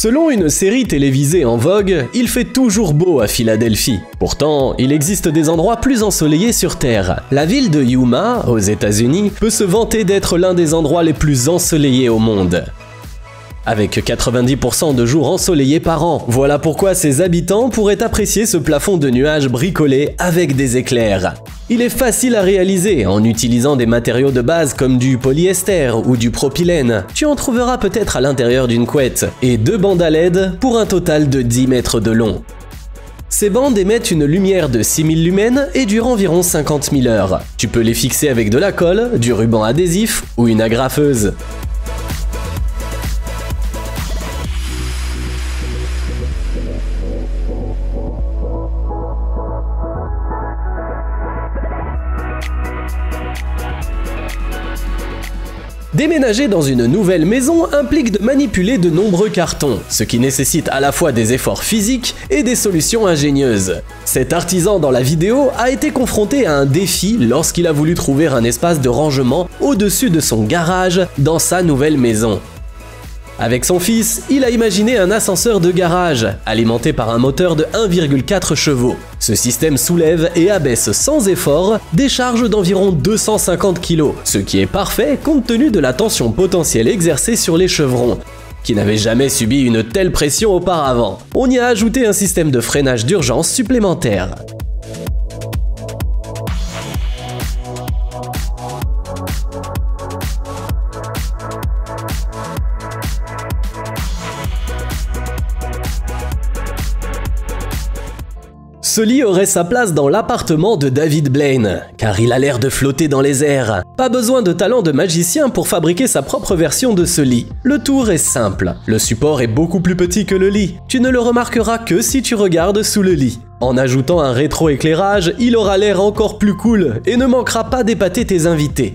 Selon une série télévisée en vogue, il fait toujours beau à Philadelphie. Pourtant, il existe des endroits plus ensoleillés sur Terre. La ville de Yuma, aux États-Unis, peut se vanter d'être l'un des endroits les plus ensoleillés au monde. Avec 90% de jours ensoleillés par an. Voilà pourquoi ses habitants pourraient apprécier ce plafond de nuages bricolé avec des éclairs. Il est facile à réaliser en utilisant des matériaux de base comme du polyester ou du propylène. Tu en trouveras peut-être à l'intérieur d'une couette. Et 2 bandes à LED pour un total de 10 mètres de long. Ces bandes émettent une lumière de 6000 lumens et durent environ 50 000 heures. Tu peux les fixer avec de la colle, du ruban adhésif ou une agrafeuse. Déménager dans une nouvelle maison implique de manipuler de nombreux cartons, ce qui nécessite à la fois des efforts physiques et des solutions ingénieuses. Cet artisan dans la vidéo a été confronté à un défi lorsqu'il a voulu trouver un espace de rangement au-dessus de son garage dans sa nouvelle maison. Avec son fils, il a imaginé un ascenseur de garage, alimenté par un moteur de 1,4 chevaux. Ce système soulève et abaisse sans effort des charges d'environ 250 kg, ce qui est parfait compte tenu de la tension potentielle exercée sur les chevrons, qui n'avaient jamais subi une telle pression auparavant. On y a ajouté un système de freinage d'urgence supplémentaire. Ce lit aurait sa place dans l'appartement de David Blaine, car il a l'air de flotter dans les airs. Pas besoin de talent de magicien pour fabriquer sa propre version de ce lit. Le tour est simple, le support est beaucoup plus petit que le lit. Tu ne le remarqueras que si tu regardes sous le lit. En ajoutant un rétroéclairage, il aura l'air encore plus cool et ne manquera pas d'épater tes invités.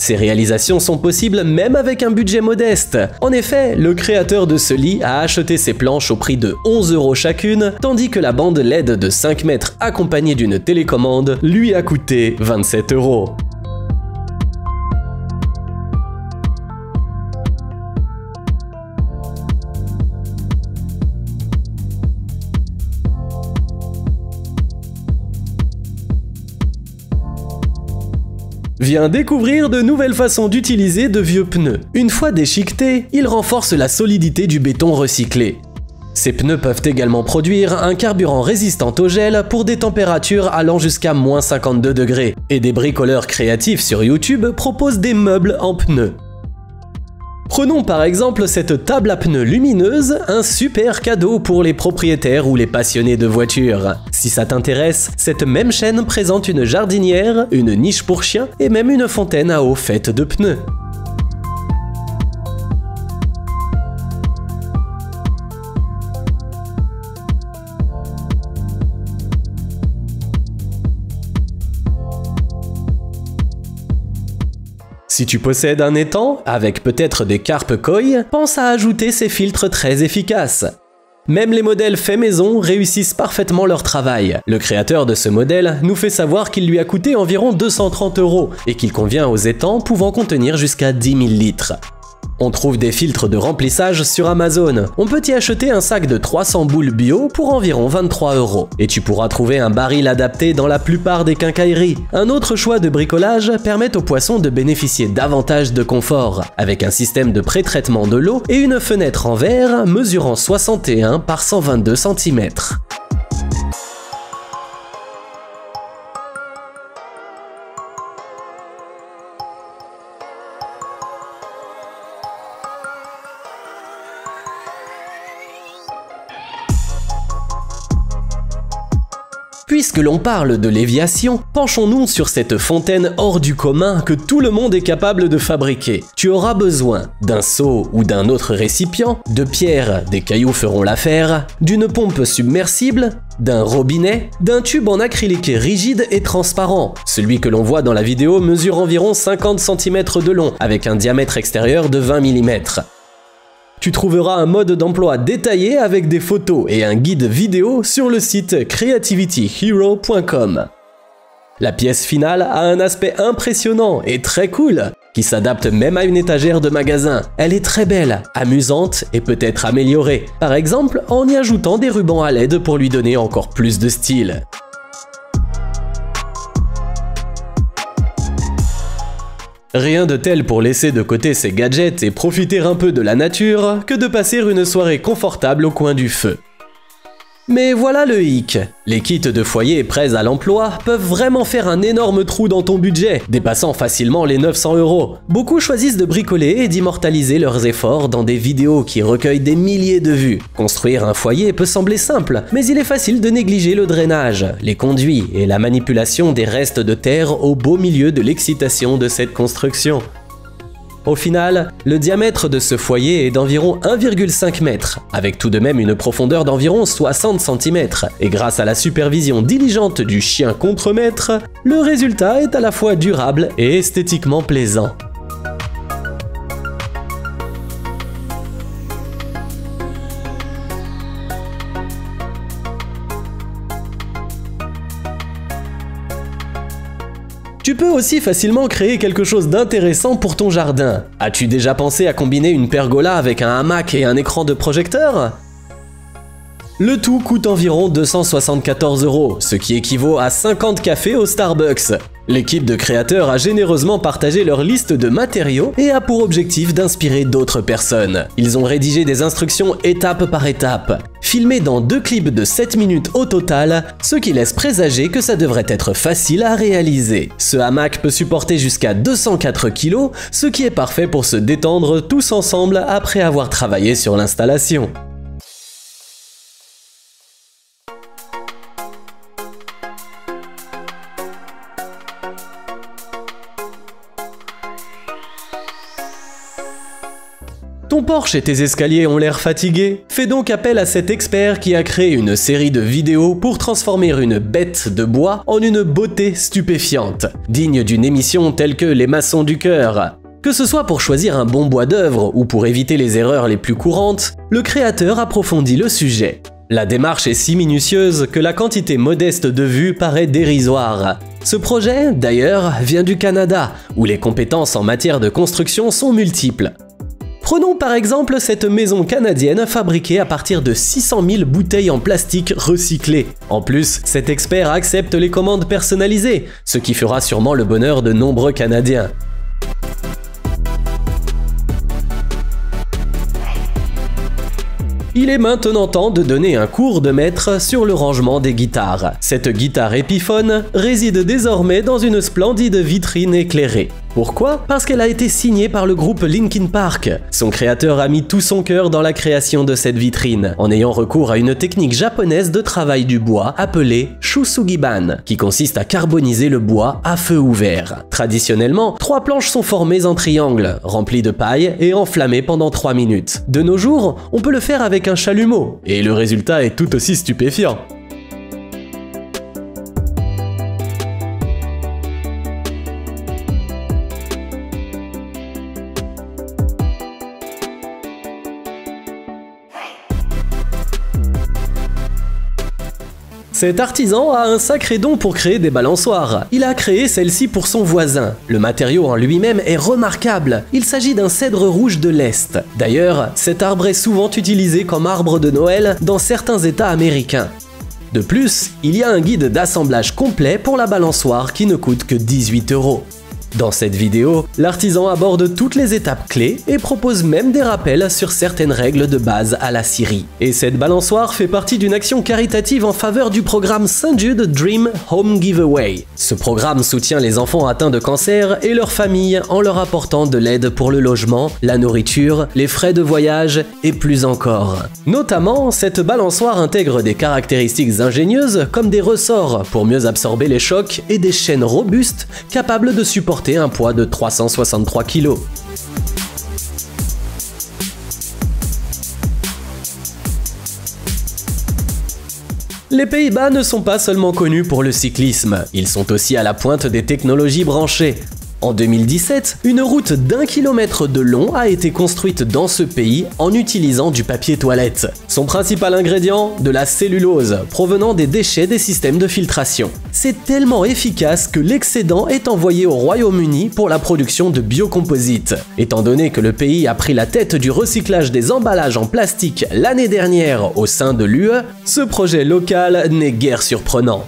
Ces réalisations sont possibles même avec un budget modeste. En effet, le créateur de ce lit a acheté ses planches au prix de 11 € chacune, tandis que la bande LED de 5 mètres accompagnée d'une télécommande lui a coûté 27 €. Viens découvrir de nouvelles façons d'utiliser de vieux pneus. Une fois déchiquetés, ils renforcent la solidité du béton recyclé. Ces pneus peuvent également produire un carburant résistant au gel pour des températures allant jusqu'à -52 degrés. Et des bricoleurs créatifs sur YouTube proposent des meubles en pneus. Prenons par exemple cette table à pneus lumineuse, un super cadeau pour les propriétaires ou les passionnés de voitures. Si ça t'intéresse, cette même chaîne présente une jardinière, une niche pour chiens et même une fontaine à eau faite de pneus. Si tu possèdes un étang, avec peut-être des carpes koi, pense à ajouter ces filtres très efficaces. Même les modèles faits maison réussissent parfaitement leur travail. Le créateur de ce modèle nous fait savoir qu'il lui a coûté environ 230 € et qu'il convient aux étangs pouvant contenir jusqu'à 10 000 litres. On trouve des filtres de remplissage sur Amazon. On peut y acheter un sac de 300 boules bio pour environ 23 €. Et tu pourras trouver un baril adapté dans la plupart des quincailleries. Un autre choix de bricolage permet aux poissons de bénéficier davantage de confort, avec un système de pré-traitement de l'eau et une fenêtre en verre mesurant 61 par 122 cm. Puisque l'on parle de l'éviation, penchons-nous sur cette fontaine hors du commun que tout le monde est capable de fabriquer. Tu auras besoin d'un seau ou d'un autre récipient, de pierres, des cailloux feront l'affaire, d'une pompe submersible, d'un robinet, d'un tube en acrylique rigide et transparent. Celui que l'on voit dans la vidéo mesure environ 50 cm de long, avec un diamètre extérieur de 20 mm. Tu trouveras un mode d'emploi détaillé avec des photos et un guide vidéo sur le site creativityhero.com. La pièce finale a un aspect impressionnant et très cool, qui s'adapte même à une étagère de magasin. Elle est très belle, amusante et peut être améliorée, par exemple en y ajoutant des rubans à LED pour lui donner encore plus de style. Rien de tel pour laisser de côté ses gadgets et profiter un peu de la nature que de passer une soirée confortable au coin du feu. Mais voilà le hic. Les kits de foyer prêts à l'emploi peuvent vraiment faire un énorme trou dans ton budget, dépassant facilement les 900 €. Beaucoup choisissent de bricoler et d'immortaliser leurs efforts dans des vidéos qui recueillent des milliers de vues. Construire un foyer peut sembler simple, mais il est facile de négliger le drainage, les conduits et la manipulation des restes de terre au beau milieu de l'excitation de cette construction. Au final, le diamètre de ce foyer est d'environ 1,5 m, avec tout de même une profondeur d'environ 60 cm, et grâce à la supervision diligente du chien contremaître, le résultat est à la fois durable et esthétiquement plaisant. Tu peux aussi facilement créer quelque chose d'intéressant pour ton jardin. As-tu déjà pensé à combiner une pergola avec un hamac et un écran de projecteur ? Le tout coûte environ 274 €, ce qui équivaut à 50 cafés au Starbucks. L'équipe de créateurs a généreusement partagé leur liste de matériaux et a pour objectif d'inspirer d'autres personnes. Ils ont rédigé des instructions étape par étape, filmées dans 2 clips de 7 minutes au total, ce qui laisse présager que ça devrait être facile à réaliser. Ce hamac peut supporter jusqu'à 204 kg, ce qui est parfait pour se détendre tous ensemble après avoir travaillé sur l'installation. Ton porche et tes escaliers ont l'air fatigués? Fais donc appel à cet expert qui a créé une série de vidéos pour transformer une bête de bois en une beauté stupéfiante, digne d'une émission telle que Les Maçons du Cœur. Que ce soit pour choisir un bon bois d'œuvre ou pour éviter les erreurs les plus courantes, le créateur approfondit le sujet. La démarche est si minutieuse que la quantité modeste de vues paraît dérisoire. Ce projet, d'ailleurs, vient du Canada, où les compétences en matière de construction sont multiples. Prenons par exemple cette maison canadienne fabriquée à partir de 600 000 bouteilles en plastique recyclées. En plus, cet expert accepte les commandes personnalisées, ce qui fera sûrement le bonheur de nombreux Canadiens. Il est maintenant temps de donner un cours de maître sur le rangement des guitares. Cette guitare Epiphone réside désormais dans une splendide vitrine éclairée. Pourquoi ? Parce qu'elle a été signée par le groupe Linkin Park. Son créateur a mis tout son cœur dans la création de cette vitrine, en ayant recours à une technique japonaise de travail du bois appelée Shusugiban, qui consiste à carboniser le bois à feu ouvert. Traditionnellement, 3 planches sont formées en triangle, remplies de paille et enflammées pendant 3 minutes. De nos jours, on peut le faire avec un chalumeau, et le résultat est tout aussi stupéfiant. Cet artisan a un sacré don pour créer des balançoires. Il a créé celle-ci pour son voisin. Le matériau en lui-même est remarquable. Il s'agit d'un cèdre rouge de l'Est. D'ailleurs, cet arbre est souvent utilisé comme arbre de Noël dans certains États américains. De plus, il y a un guide d'assemblage complet pour la balançoire qui ne coûte que 18 €. Dans cette vidéo, l'artisan aborde toutes les étapes clés et propose même des rappels sur certaines règles de base à la scierie. Et cette balançoire fait partie d'une action caritative en faveur du programme St. Jude Dream Home Giveaway. Ce programme soutient les enfants atteints de cancer et leurs familles en leur apportant de l'aide pour le logement, la nourriture, les frais de voyage et plus encore. Notamment, cette balançoire intègre des caractéristiques ingénieuses comme des ressorts pour mieux absorber les chocs et des chaînes robustes capables de supporter un poids de 363 kg. Les Pays-Bas ne sont pas seulement connus pour le cyclisme, ils sont aussi à la pointe des technologies branchées. En 2017, une route d'1 kilomètre de long a été construite dans ce pays en utilisant du papier toilette. Son principal ingrédient, de la cellulose, provenant des déchets des systèmes de filtration. C'est tellement efficace que l'excédent est envoyé au Royaume-Uni pour la production de biocomposites. Étant donné que le pays a pris la tête du recyclage des emballages en plastique l'année dernière au sein de l'UE, ce projet local n'est guère surprenant.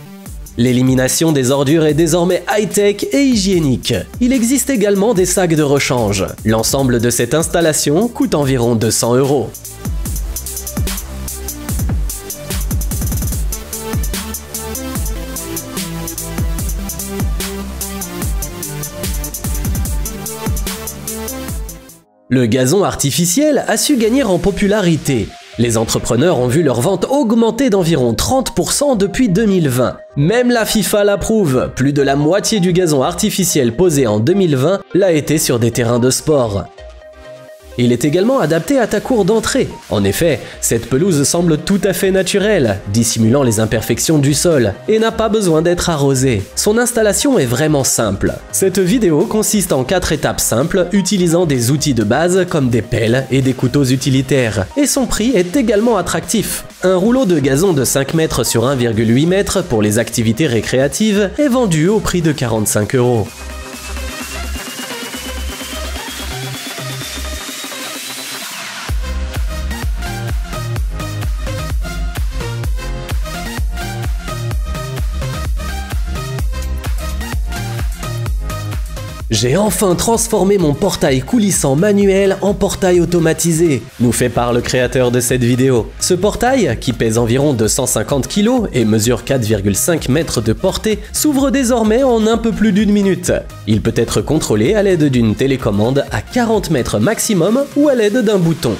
L'élimination des ordures est désormais high-tech et hygiénique. Il existe également des sacs de rechange. L'ensemble de cette installation coûte environ 200 €. Le gazon artificiel a su gagner en popularité. Les entrepreneurs ont vu leurs ventes augmenter d'environ 30% depuis 2020. Même la FIFA l'approuve, plus de la moitié du gazon artificiel posé en 2020 l'a été sur des terrains de sport. Il est également adapté à ta cour d'entrée. En effet, cette pelouse semble tout à fait naturelle, dissimulant les imperfections du sol, et n'a pas besoin d'être arrosée. Son installation est vraiment simple. Cette vidéo consiste en 4 étapes simples, utilisant des outils de base comme des pelles et des couteaux utilitaires. Et son prix est également attractif. Un rouleau de gazon de 5 mètres sur 1,8 mètres pour les activités récréatives est vendu au prix de 45 €. J'ai enfin transformé mon portail coulissant manuel en portail automatisé, nous fait part le créateur de cette vidéo. Ce portail, qui pèse environ 250 kg et mesure 4,5 mètres de portée, s'ouvre désormais en un peu plus d'1 minute. Il peut être contrôlé à l'aide d'une télécommande à 40 mètres maximum ou à l'aide d'un bouton.